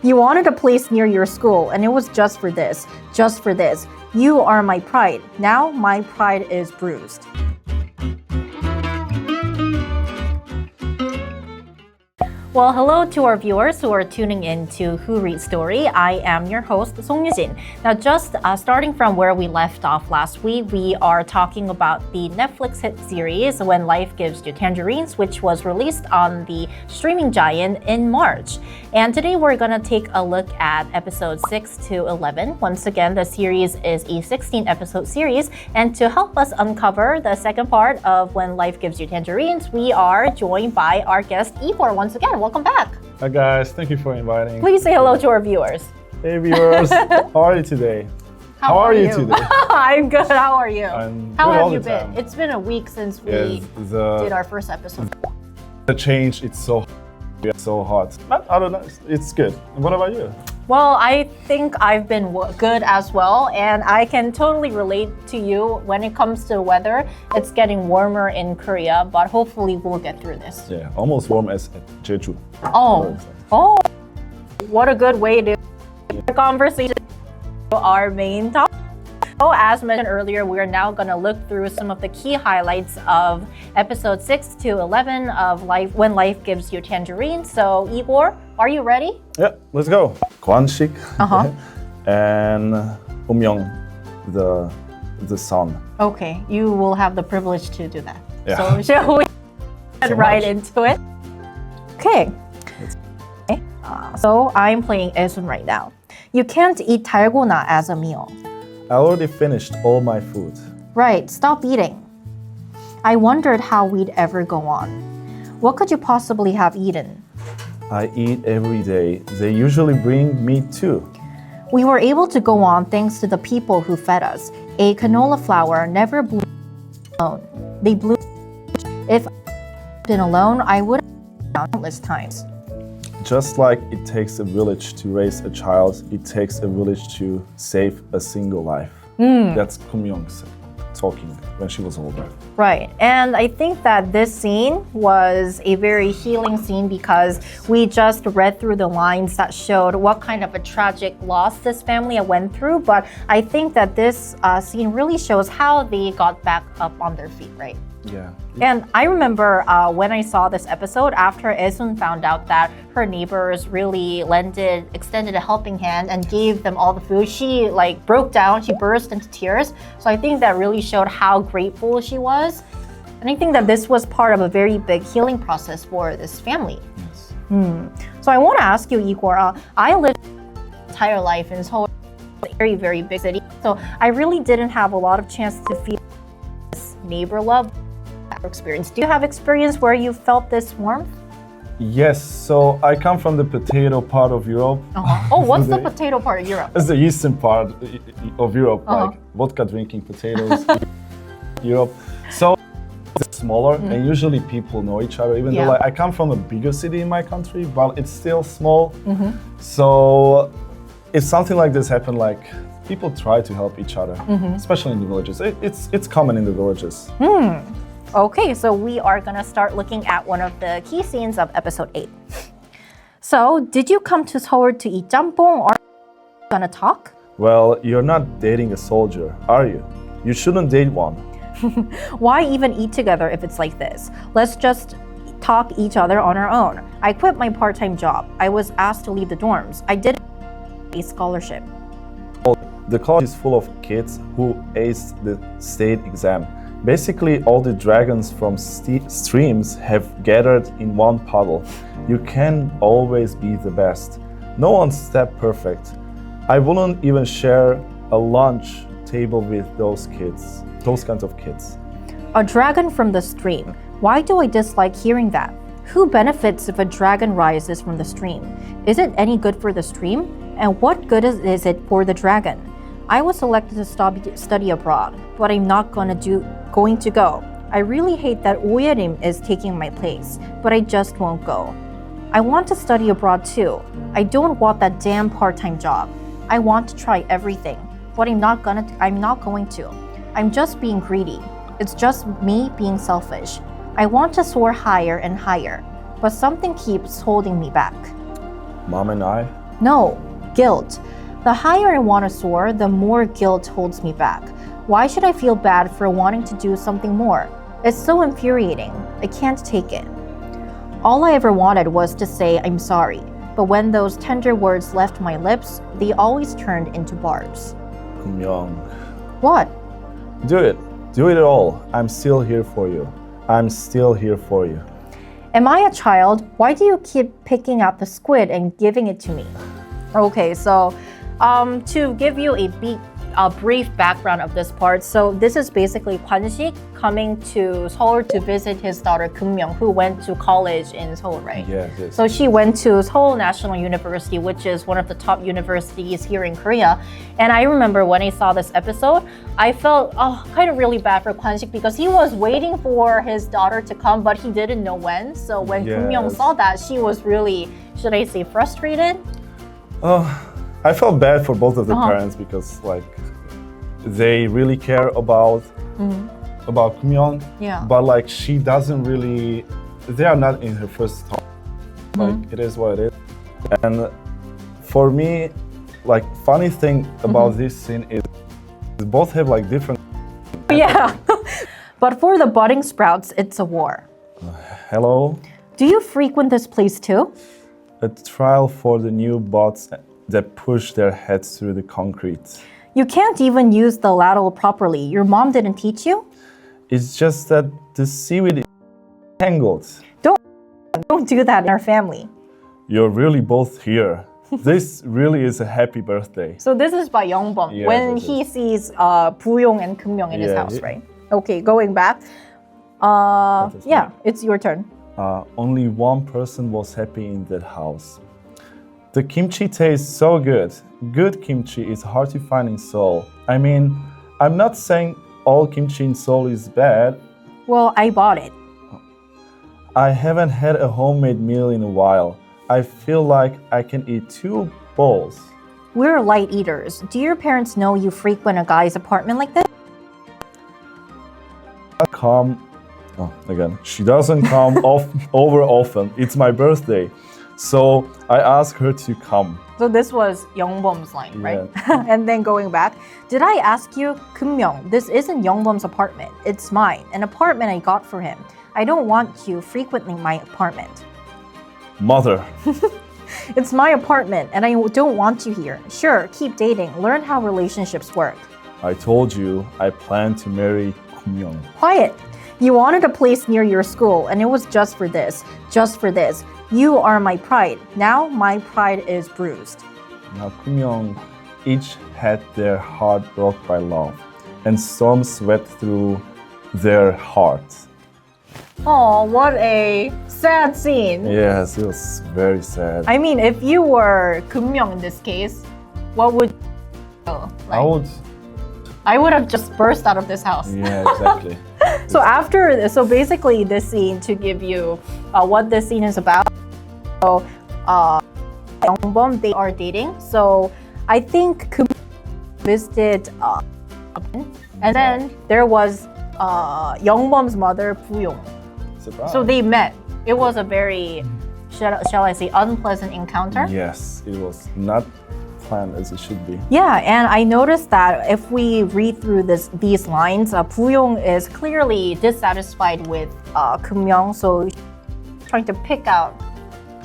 You wanted a place near your school, and it was just for this, just for this. You are my pride. Now my pride is bruised. Well, hello to our viewers who are tuning in to Who Reads Story. I am your host, Song Yujin. Now, just starting from where we left off last week, we are talking about the Netflix hit series When Life Gives You Tangerines, which was released on the streaming giant in March. And today we're going to take a look at episode 6 to 11. Once again, the series is a 16-episode series. And to help us uncover the second part of When Life Gives You Tangerines, we are joined by our guest, Igor, once again. Welcome back. Hi guys, thank you for inviting. Please say hello to our viewers. Hey viewers, how are you today? How are you today? I'm good, how are you? I'm How good have all you the been? time. It's been a week since we did our first episode. The change, it's so hot. But I don't know, it's good. What about you? Well, I think I've been good as well, and I can totally relate to you when it comes to weather. It's getting warmer in Korea, but hopefully we'll get through this. Yeah, almost warm as Jeju. Oh, what a good way to start the conversation to our main topic. So as mentioned earlier, we're now going to look through some of the key highlights of episode 6 to 11 of When Life Gives You Tangerines. So Igor, are you ready? Yeah, let's go. Kwan-sik and Myung, the son. Okay, you will have the privilege to do that. Yeah. So shall we get right into it? Okay. So I'm playing Esun right now. You can't eat 달고나 as a meal. I already finished all my food. Right, stop eating. I wondered how we'd ever go on. What could you possibly have eaten? I eat every day. They usually bring meat too. We were able to go on thanks to the people who fed us. A canola flower never blew alone. They blew. If I'd been alone, I would have been countless times. Just like it takes a village to raise a child, it takes a village to save a single life. That's Myung talking when she was older. Right, and I think that this scene was a very healing scene because we just read through the lines that showed what kind of a tragic loss this family went through, but I think that this scene really shows how they got back up on their feet, right? Yeah. And I remember when I saw this episode, after Esun found out that her neighbors really extended a helping hand and gave them all the food, she broke down, she burst into tears. So I think that really showed how grateful she was. And I think that this was part of a very big healing process for this family. Yes. So I want to ask you, Igor, I lived my entire life in Seoul, a very, very big city. So I really didn't have a lot of chance to feel this neighbor love. Experience. Do you have experience where you felt this warmth? Yes, so I come from the potato part of Europe. Oh, what's the potato part of Europe? It's the eastern part of Europe, like vodka drinking potatoes, Europe. So it's smaller and usually people know each other, even though I come from a bigger city in my country, but it's still small. So if something like this happened, people try to help each other, especially in the villages. It's common in the villages. Okay, so we are gonna start looking at one of the key scenes of episode 8. So, did you come to Seoul to eat jjampong or are you gonna talk? Well, you're not dating a soldier, are you? You shouldn't date one. Why even eat together if it's like this? Let's just talk each other on our own. I quit my part-time job. I was asked to leave the dorms. I did a scholarship. The college is full of kids who aced the state exam. Basically, all the dragons from streams have gathered in one puddle. You can always be the best. No one's that perfect. I wouldn't even share a lunch table with those kinds of kids. A dragon from the stream. Why do I dislike hearing that? Who benefits if a dragon rises from the stream? Is it any good for the stream? And what good is it for the dragon? I was selected to study abroad, but I'm not going to go. I really hate that Oyerim is taking my place, but I just won't go. I want to study abroad too. I don't want that damn part-time job. I want to try everything, but I'm not going to. I'm just being greedy. It's just me being selfish. I want to soar higher and higher, but something keeps holding me back. Mom and I, No, guilt. The higher I want to soar, the more guilt holds me back. Why should I feel bad for wanting to do something more? It's so infuriating. I can't take it. All I ever wanted was to say I'm sorry, but when those tender words left my lips, they always turned into barbs. 금영. What? Do it. Do it all. I'm still here for you. I'm still here for you. Am I a child? Why do you keep picking out the squid and giving it to me? Okay, so to give you a brief background of this part, so this is basically Kwan-sik coming to Seoul to visit his daughter Keum-myung, who went to college in Seoul, right? Yes. So she went to Seoul National University, which is one of the top universities here in Korea. And I remember when I saw this episode, I felt kind of really bad for Kwan-sik because he was waiting for his daughter to come, but he didn't know when. So when Keum-myung saw that, she was really, should I say, frustrated? I felt bad for both of the parents because they really care about Keum-myung, but she doesn't really. They are not in her first thought. It is what it is. And for me, funny thing about this scene is both have different. Yeah, but for the budding sprouts, it's a war. Hello. Do you frequent this place too? A trial for the new bots that push their heads through the concrete. You can't even use the ladle properly. Your mom didn't teach you? It's just that the seaweed is tangled. Don't do that in our family. You're really both here. This really is a happy birthday. So this is by Youngbum when he sees Boo-yong and Keum-myung in his house, right? Okay, going back. It's your turn. Only one person was happy in that house. The kimchi tastes so good. Good kimchi is hard to find in Seoul. I mean, I'm not saying all kimchi in Seoul is bad. Well, I bought it. I haven't had a homemade meal in a while. I feel like I can eat 2 bowls. We're light eaters. Do your parents know you frequent a guy's apartment like this? She doesn't come over often. It's my birthday. So I asked her to come. So this was Youngbum's line, right? And then going back, did I ask you, Keum-myung, this isn't Youngbum's apartment. It's mine, an apartment I got for him. I don't want you frequenting my apartment. Mother. It's my apartment and I don't want you here. Sure, keep dating. Learn how relationships work. I told you I plan to marry Keum-myung. Quiet. You wanted a place near your school and it was just for this. Just for this. You are my pride. Now my pride is bruised. Now Keum-myung each had their heart broke by love, and storms swept through their hearts. Oh, what a sad scene. Yes, it was very sad. I mean, if you were Keum-myung in this case, what would you do? I would have just burst out of this house. Yeah, exactly. So basically this scene, to give you what this scene is about. So Youngbum, they are dating. So I think Keum visited and then there was Youngbum's mother, Boo-yong. So they met. It was a very, shall I say, unpleasant encounter. Yes, it was not planned as it should be. Yeah, and I noticed that if we read through these lines, Boo-yong is clearly dissatisfied with Keum-myung, so she's trying to pick out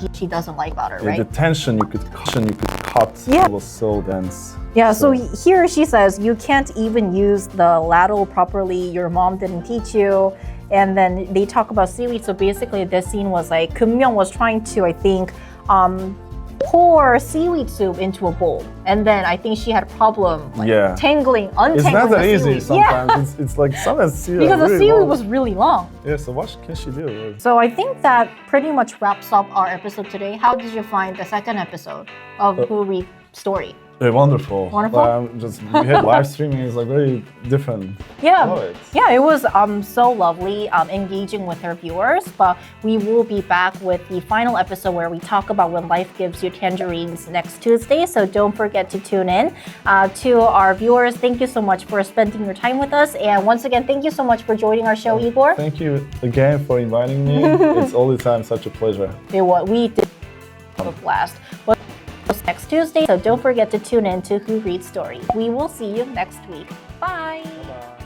what she doesn't like about her, right? The tension you could cut. Yeah. It was so dense. Yeah, so here she says, you can't even use the ladle properly, your mom didn't teach you. And then they talk about seaweed, so basically this scene was like, Keum-myung was trying to, I think, pour seaweed soup into a bowl. And then I think she had a problem untangling it's not that the easy seaweed. sometimes. It's like sometimes because the seaweed was really long. Yeah, so what can she do? So I think that pretty much wraps up our episode today. How did you find the second episode of Who Read Story? Wonderful. Wonderful? We had live streaming. It's very different. Yeah, yeah, it was so lovely engaging with our viewers. But we will be back with the final episode where we talk about When Life Gives You Tangerines next Tuesday. So don't forget to tune in. To our viewers, thank you so much for spending your time with us. And once again, thank you so much for joining our show, Igor. Thank you again for inviting me. It's all the time such a pleasure. We did have a blast. What's next Tuesday, so don't forget to tune in to Who Reads Story. We will see you next week. Bye! Bye.